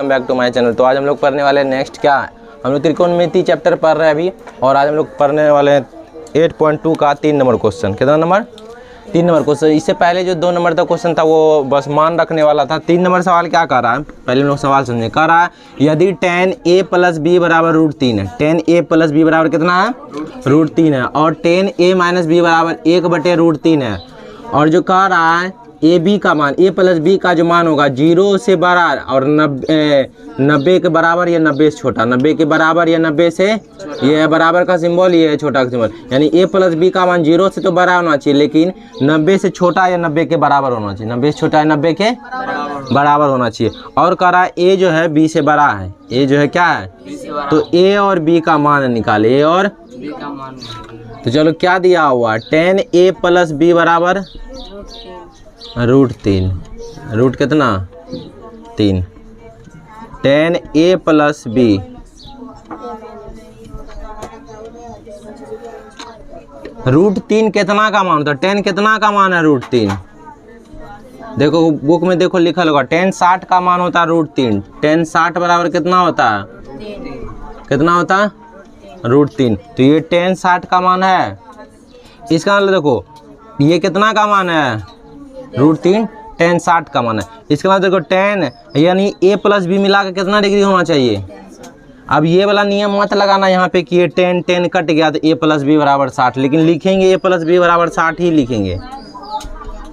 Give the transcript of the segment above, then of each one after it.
Welcome back to my channel. तो आज हम लोग पढ़ने वाले हैं नेक्स्ट क्या है, हम लोग त्रिकोणमिति चैप्टर पढ़ रहे हैं अभी, और आज हम लोग पढ़ने वाले हैं 8.2 का 3 नंबर क्वेश्चन। कितना नंबर? 3 number question. इससे पहले जो 2 नंबर का क्वेश्चन था वो बस मान रखने वाला था। 3 नंबर सवाल क्या कर रहा है, पहले हम लोग सवाल समझे। कह रहा है यदि tan a प्लस बी बराबर √3 है, tan a प्लस बी बराबर कितना है? √3 है, और tan a माइनस बी बराबर 1/√3 है, और जो कह रहा है ए बी का मान, ए प्लस बी का जो मान होगा 0 से बड़ा और 90 के बराबर या 90 से छोटा, 90 के बराबर या 90 से, ये बराबर का सिंबल, ये है छोटा का सिंबल, यानी ए प्लस बी का मान 0 से तो बड़ा होना चाहिए, लेकिन 90 से छोटा या 90 के बराबर होना चाहिए, 90 से छोटा या 90 के बराबर होना चाहिए। और कह रहा है ए जो है बी से बड़ा है, ए जो है क्या है, तो ए और बी का मान निकाले, ए और बी का मान। तो चलो क्या दिया हुआ, tan a प्लस बी बराबर √3, रूट कितना 3, tan a प्लस बी √3 कितना का मान होता है, tan कितना का मान है √3, देखो बुक में देखो लिखा होगा tan 60 का मान होता है √3, tan 60 बराबर कितना होता है, कितना होता है √3, तो ये tan 60 का मान है। इसका मतलब देखो ये कितना का मान है √3, tan 60 का मान है। इसके बाद देखो tan यानी a प्लस बी मिला के कितना डिग्री होना चाहिए। अब ये वाला नियम मत लगाना यहाँ पे कि ये tan कट गया तो a प्लस बी बराबर 60, लेकिन लिखेंगे a प्लस बी बराबर 60 ही लिखेंगे।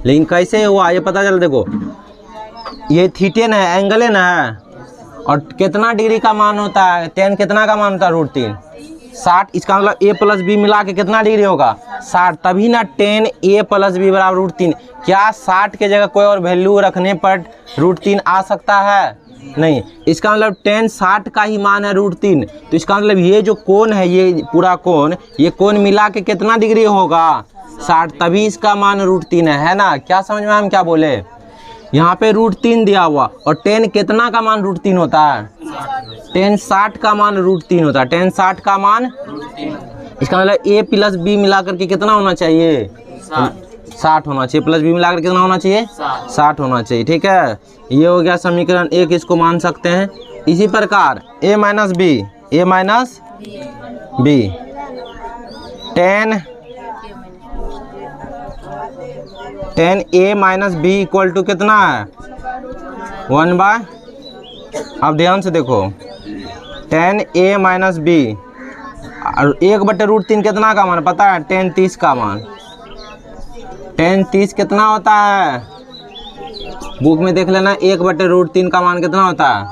लेकिन कैसे हुआ ये पता चल, देखो ये थीटेन है, एंगल है ना, और कितना डिग्री का मान होता है, tan कितना का मान होता है √3, 60। इसका मतलब a प्लस बी मिला के कितना डिग्री होगा 60, तभी ना tan a प्लस बी बराबर √3। क्या 60 के जगह कोई और वैल्यू रखने पर √3 आ सकता है? नहीं। इसका मतलब tan 60 का ही मान है √3, तो इसका मतलब ये जो कोण है, ये पूरा कोण, ये कोण मिला के कितना डिग्री होगा 60, तभी इसका मान √3 है ना। क्या समझ में हम क्या बोले, यहाँ पे √3 दिया हुआ, और tan कितना का मान √3 होता है, tan 60 का मान √3 होता है, tan 60 का मान। इसका मतलब a प्लस बी मिला करके कितना होना चाहिए, 60 होना चाहिए, प्लस बी मिलाकर कितना होना चाहिए, 60 होना चाहिए। ठीक है, ये हो गया समीकरण 1, इसको मान सकते हैं। इसी प्रकार a minus b, a minus b, tan a minus b equal to कितना है 1/। अब ध्यान से देखो tan a माइनस बी और 1/√3 कितना का मान पता है, tan 30 का मान, tan 30 कितना होता है, बुक में देख लेना, 1/√3 का मान कितना होता है,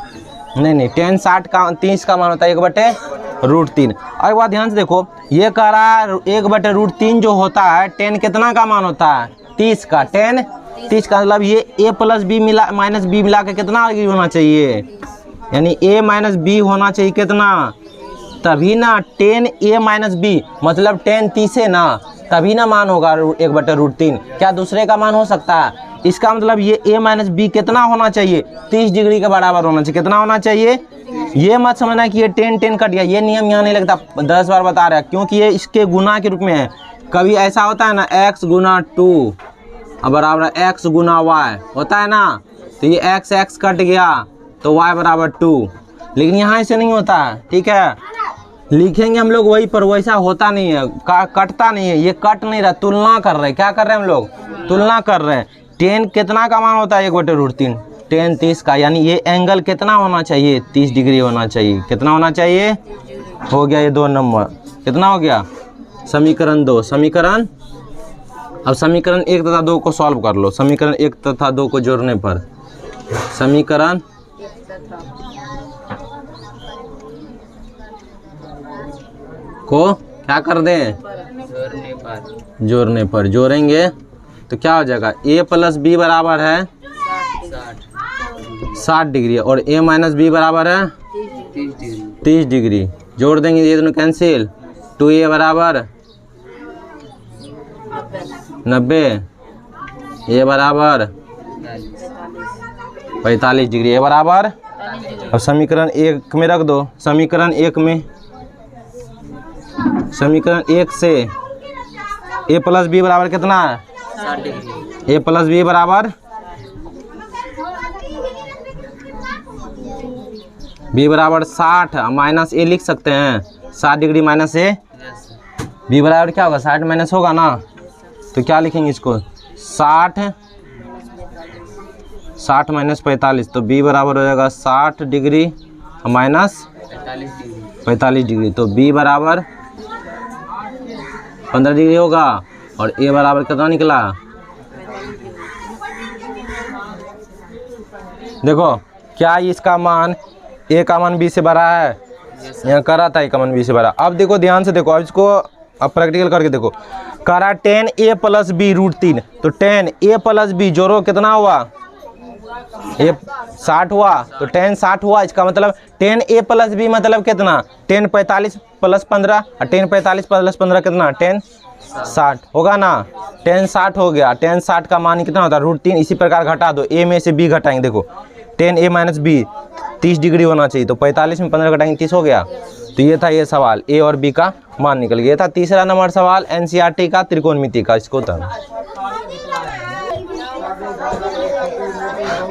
नहीं tan 60 का 30 का मान होता है 1/√3। और एक बात ध्यान से देखो, ये कह रहा है 1/√3 जो होता है tan कितना का मान होता है 30 का, tan 30 का मतलब ये a प्लस बी मिला माइनस बी मिला के कितना डिग्री होना चाहिए, यानी a माइनस बी होना चाहिए कितना, तभी ना tan a माइनस बी मतलब tan 30 है ना, तभी ना मान होगा 1/√3। क्या दूसरे का मान हो सकता है? इसका मतलब ये a माइनस बी कितना होना चाहिए, 30 डिग्री के बराबर होना चाहिए। कितना होना चाहिए, ये मत समझना कि ये tan कट गया, ये नियम यहाँ नहीं लगता, 10 बार बता रहा है, क्योंकि ये इसके गुना के रूप में है। कभी ऐसा होता है ना x गुना 2 बराबर x गुना y होता है ना, तो ये x कट गया तो y बराबर 2, लेकिन यहाँ ऐसे नहीं होता है। ठीक है, लिखेंगे हम लोग वही, पर वैसा होता नहीं है, कटता नहीं है, ये कट नहीं रहा, तुलना कर रहे हैं। क्या कर रहे हैं हम लोग, तुलना कर रहे हैं। tan कितना का मान होता है 1/√3, tan 30 का, यानी ये एंगल कितना होना चाहिए, 30 डिग्री होना चाहिए। कितना होना चाहिए, हो गया ये 2 नंबर, कितना हो गया समीकरण 2। समीकरण, अब समीकरण 1 तथा 2 को सॉल्व कर लो। समीकरण 1 तथा 2 को जोड़ने पर, समीकरण को क्या कर दें, जोड़ने पर जोड़ेंगे तो क्या हो जाएगा, a प्लस बी बराबर है 60 डिग्री, और a माइनस बी बराबर है 30 डिग्री। जोड़ देंगे ये दोनों कैंसिल, 2a बराबर 90, a बराबर 45 डिग्री, a बराबर। अब समीकरण 1 में रख दो, समीकरण 1 में, समीकरण 1 से a प्लस बी बराबर कितना है, a प्लस बी बराबर बी बराबर 60 माइनस ए लिख सकते हैं, 60 डिग्री माइनस ए। बी बराबर क्या होगा, 60 माइनस होगा ना, तो क्या लिखेंगे इसको, 60 माइनस 45, तो बी बराबर हो जाएगा 60 डिग्री माइनस 45 डिग्री। तो बी बराबर 15 डिग्री होगा और ए बराबर कितना निकला। देखो क्या इसका मान ए का मान बी से बड़ा है, यहाँ करा था ए का मान बी से बड़ा। अब देखो ध्यान से देखो, अब इसको अब प्रैक्टिकल करके देखो, करा 10a प्लस बी √3, तो 10a प्लस बी जोड़ो कितना हुआ, ये 60 हुआ, तो 10 60 हुआ। इसका मतलब 10a प्लस बी मतलब कितना, 10 45 प्लस 15 और 10 45 प्लस 15 कितना, 10 60 होगा ना, 10 60 हो गया। 10 60 का मान कितना होता है, √3। इसी प्रकार घटा दो, a में से b घटाएंगे, देखो 10a माइनस बी 30 डिग्री होना चाहिए, तो 45 में 15 घटाएंगे 30 हो गया। तो ये था ये सवाल, ए और बी का मान निकल गया। था तीसरा नंबर सवाल एनसीईआरटी का त्रिकोणमिति का, इसको था।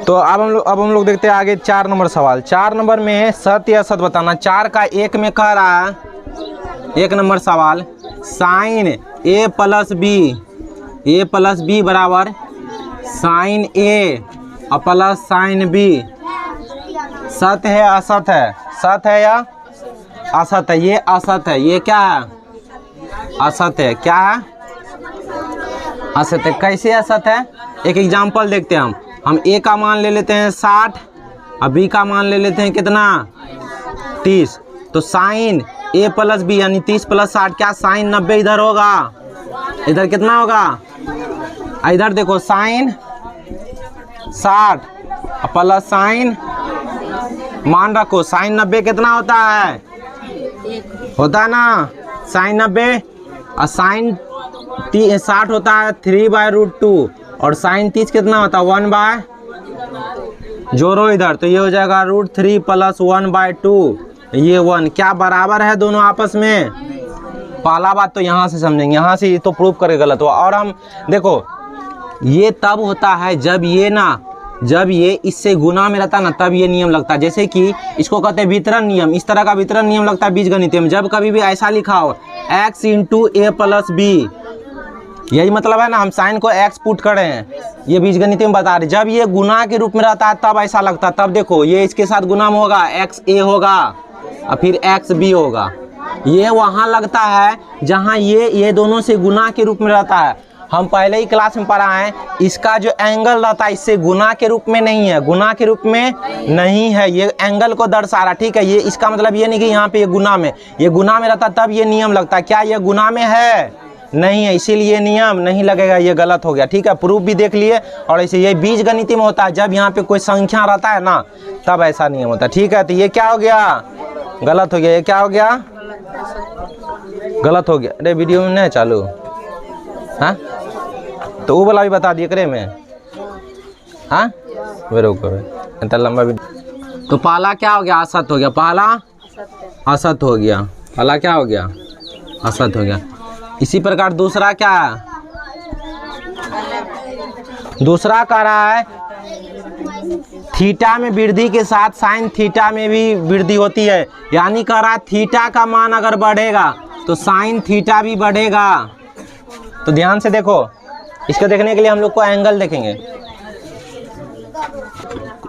तो अब हम लोग देखते हैं आगे 4 नंबर सवाल। 4 नंबर में सत्य या असत बताना। 4 का 1 में कह रहा है, 1 नंबर सवाल, साइन ए प्लस बी बराबर साइन ए और प्लस साइन बी सत्य है असत है, सत्य है या असत है, ये असत है, ये क्या है, असत है। क्या है, असत है। कैसे असत है, एक एग्जांपल देखते हैं हम ए का मान ले लेते हैं 60 और बी का मान ले लेते हैं कितना, 30। तो साइन ए प्लस बी यानी 30 प्लस 60 क्या, साइन 90 इधर होगा, इधर कितना होगा, इधर देखो साइन 60 प्लस साइन, मान रखो साइन 90 कितना होता है, होता है ना साइन 90, और साइन 60 होता है 3/√2 और साइन 30 कितना होता है 1/, जोड़ो इधर, तो ये हो जाएगा √3 प्लस 1/2, ये 1 क्या बराबर है दोनों आपस में। पहला बात तो यहाँ से समझेंगे, यहाँ से तो प्रूफ करके गलत हुआ। और हम देखो ये तब होता है जब ये इससे गुना में रहता ना, तब ये नियम लगता है। जैसे कि इसको कहते हैं वितरण नियम, इस तरह का वितरण नियम लगता है बीजगणित में। जब कभी भी ऐसा लिखा हो x × a प्लस बी, यही मतलब है ना, हम साइन को x पुट कर रहे हैं, ये बीजगणित में बता रहे। जब ये गुना के रूप में रहता है तब ऐसा लगता है। तब देखो ये इसके साथ गुना में होगा, xa होगा और फिर xb होगा। ये वहाँ लगता है जहाँ ये दोनों से गुना के रूप में रहता है। हम पहले ही क्लास में पढ़ा है, इसका जो एंगल रहता है इससे गुना के रूप में नहीं है, गुना के रूप में नहीं है, ये एंगल को दर्शा रहा, ठीक है। ये इसका मतलब ये नहीं कि यहाँ पे ये गुना में रहता तब ये नियम लगता है। क्या ये गुना में है, नहीं है, इसीलिए नियम नहीं लगेगा, ये गलत हो गया, ठीक है। प्रूफ भी देख लिए। और ऐसे ये बीजगणित में होता है, जब यहाँ पे कोई संख्या रहता है ना तब ऐसा नियम होता है, ठीक है। तो ये क्या हो गया, गलत हो गया। ये क्या हो गया, गलत हो गया। अरे वीडियो में नहीं चालू, हाँ तो वो वाला भी बता दिए करे में, हाँ वे रोको इतना लंबा वीडियो। तो पहला क्या हो गया, असत हो गया, पहला असत हो गया, पहला क्या हो गया, असत हो गया। इसी प्रकार दूसरा क्या है, दूसरा कह रहा है थीटा में वृद्धि के साथ साइन थीटा में भी वृद्धि होती है। यानी कह रहा है थीटा का मान अगर बढ़ेगा तो साइन थीटा भी बढ़ेगा। तो ध्यान से देखो, इसको देखने के लिए हम लोग को एंगल देखेंगे।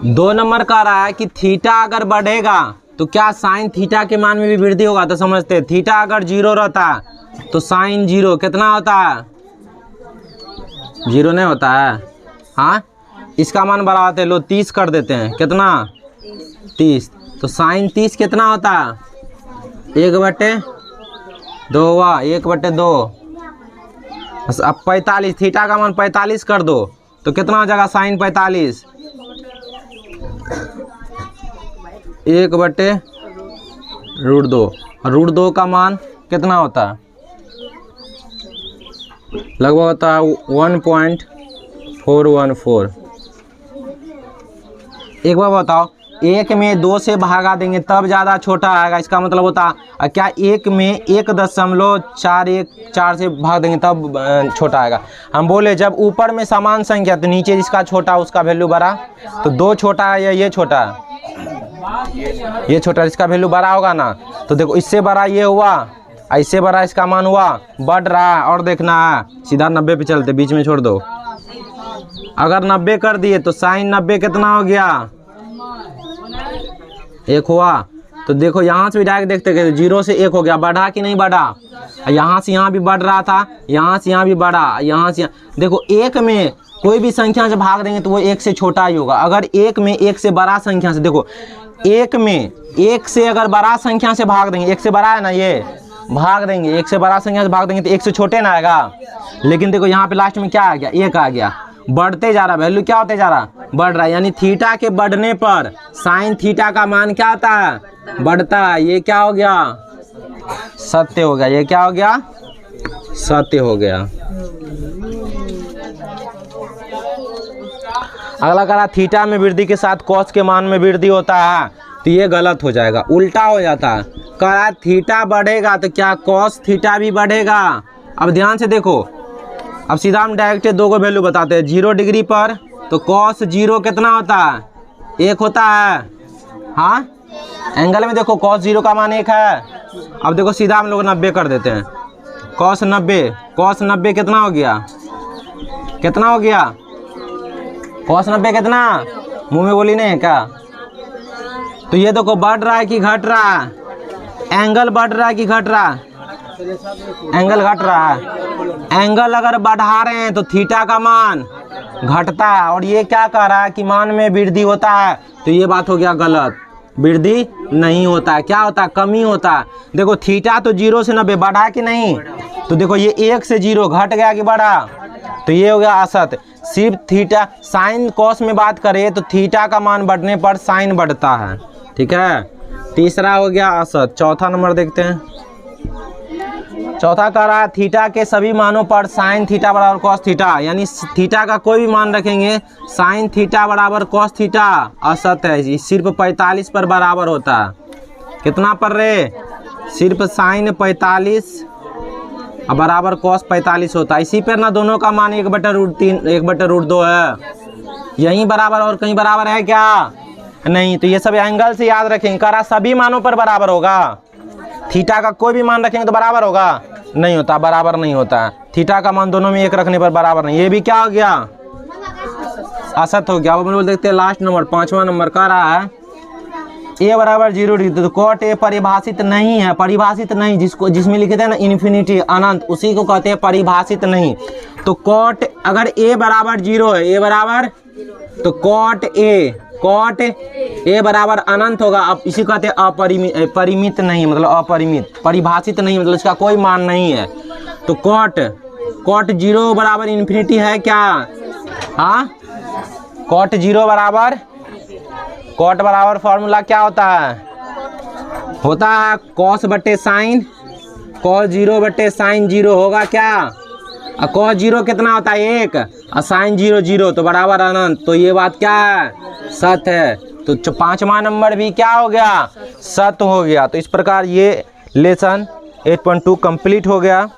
2 नंबर कह रहा है कि थीटा अगर बढ़ेगा तो क्या साइन थीटा के मान में भी वृद्धि होगा। तो समझते हैं, थीटा अगर 0 रहता है तो साइन 0 कितना होता है, 0 नहीं होता है, हाँ। इसका मान बढ़ाते हैं, लो 30 कर देते हैं, कितना 30, तो साइन 30 कितना होता है 1/2 हुआ, 1/2। अब 45, थीटा का मान 45 कर दो तो कितना हो जाएगा साइन 45, 1/√2। और √2 का मान कितना होता है, लगभग होता है 1.414। एक बार बताओ, 1 में 2 से भागा देंगे तब ज़्यादा छोटा आएगा, इसका मतलब होता है क्या 1 में 1.414 से भाग देंगे तब छोटा आएगा। हम बोले जब ऊपर में समान संख्या तो नीचे जिसका छोटा उसका वैल्यू बड़ा, तो 2 छोटा है या ये छोटा है, ये छोटा, इसका वैल्यू बड़ा होगा ना। तो देखो इससे बड़ा ये हुआ, इससे बड़ा इसका मान हुआ, बढ़ रहा है। और देखना है, सीधा 90 पे चलते, बीच में छोड़ दो। अगर 90 कर दिए तो साइन 90 कितना हो गया, 1 हुआ। तो देखो यहाँ से भी डायरेक्ट देखते हैं 0 से 1 हो गया, बढ़ा कि नहीं बढ़ा। यहाँ से यहाँ भी बढ़ रहा था, यहाँ से यहाँ भी बढ़ा, यहाँ से देखो 1 में कोई भी संख्या से भाग देंगे तो वो 1 से छोटा ही होगा। अगर 1 में 1 से बड़ा संख्या से, देखो 1 में 1 से अगर बड़ा संख्या से भाग देंगे, 1 से बड़ा है ना, ये भाग देंगे 1 से बड़ा संख्या से भाग देंगे तो 1 से छोटे ना आएगा। लेकिन देखो यहाँ पे लास्ट में क्या आ गया, 1 आ गया। बढ़ते जा रहा, वैल्यू क्या होते जा रहा, बढ़ रहा है। यानी थीटा के बढ़ने पर साइन थीटा का मान क्या होता है, बढ़ता है। ये क्या हो गया, सत्य हो गया। ये क्या हो गया, सत्य हो गया। अगला करा, थीटा में वृद्धि के साथ कॉस के मान में वृद्धि होता है, तो ये गलत हो जाएगा, उल्टा हो जाता है। करा थीटा बढ़ेगा तो क्या कॉस थीटा भी बढ़ेगा। अब ध्यान से देखो, अब सीधा हम डायरेक्ट 2 को वैल्यू बताते हैं। 0 डिग्री पर तो कॉस 0 कितना होता है, 1 होता है। हाँ, एंगल में देखो कॉस 0 का मान 1 है। अब देखो सीधा हम लोग 90 कर देते हैं, कॉस 90 कितना हो गया, कितना हो गया, कॉस 90 कितना, मुंह में बोली नहीं है क्या। तो ये देखो बढ़ रहा है कि घट रहा है, एंगल बढ़ रहा है कि घट रहा है, एंगल घट रहा है। एंगल अगर बढ़ा रहे हैं तो थीटा का मान घटता है। और ये क्या कह रहा है कि मान में वृद्धि होता है, तो ये बात हो गया गलत, वृद्धि नहीं होता है। क्या होता है, कमी होता है। देखो थीटा तो 0 से 90 बढ़ा कि नहीं, तो देखो ये 1 से 0 घट गया कि बढ़ा, तो ये हो गया असत। सिर्फ थीटा साइन कॉस में बात करें तो थीटा का मान बढ़ने पर साइन बढ़ता है, ठीक है। तीसरा हो गया असत। चौथा नंबर देखते हैं। चौथा कह रहा है थीटा के सभी मानों पर साइन थीटा बराबर कॉस थीटा, यानी थीटा का कोई भी मान रखेंगे साइन थीटा बराबर कॉस थीटा असत है। ये सिर्फ 45 पर बराबर होता है। कितना पर रे, सिर्फ साइन 45 बराबर कॉस 45 होता है। इसी पर ना दोनों का मान 1/√3 1/√2 है। यहीं बराबर और कहीं बराबर है क्या, नहीं। तो ये सब एंगल से याद रखेंगे। कह रहा सभी मानों पर बराबर होगा, थीटा का कोई भी मान रखेंगे तो बराबर होगा, नहीं होता, बराबर नहीं होता है। थीटा का मान दोनों में 1 रखने पर बराबर नहीं। ये भी क्या हो गया, असत हो गया। अब हम लोग देखते हैं लास्ट नंबर, 5वां नंबर। कह रहा है a बराबर 0 डिग्री, तो कॉट ए परिभाषित नहीं है। परिभाषित नहीं, जिसमें लिखे थे ना इन्फिनिटी अनंत, उसी को कहते हैं परिभाषित नहीं। तो कॉट अगर a बराबर 0 है, a बराबर, तो कॉट ए बराबर अनंत होगा। अब इसी को कहते हैं परिमित नहीं, मतलब अपरिमित। परिभाषित नहीं मतलब इसका कोई मान नहीं है। तो कॉट 0 बराबर इन्फिनिटी है क्या, हाँ। कॉट 0 बराबर, कॉट बराबर फॉर्मूला क्या होता है कॉस बटे साइन, कॉस 0 बटे साइन 0 होगा क्या। और कॉस 0 कितना होता है 1, और साइन 0 0, तो बराबर अनंत। तो ये बात क्या है, सत्य है। तो 5वां नंबर भी क्या हो गया, सत्य हो गया। तो इस प्रकार ये लेसन 8.2 कंप्लीट हो गया।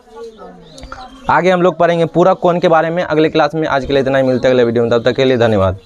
आगे हम लोग पढ़ेंगे पूरक कोण के बारे में अगले क्लास में। आज के लिए इतना ही, मिलते हैं अगले वीडियो में, तब तक के लिए धन्यवाद।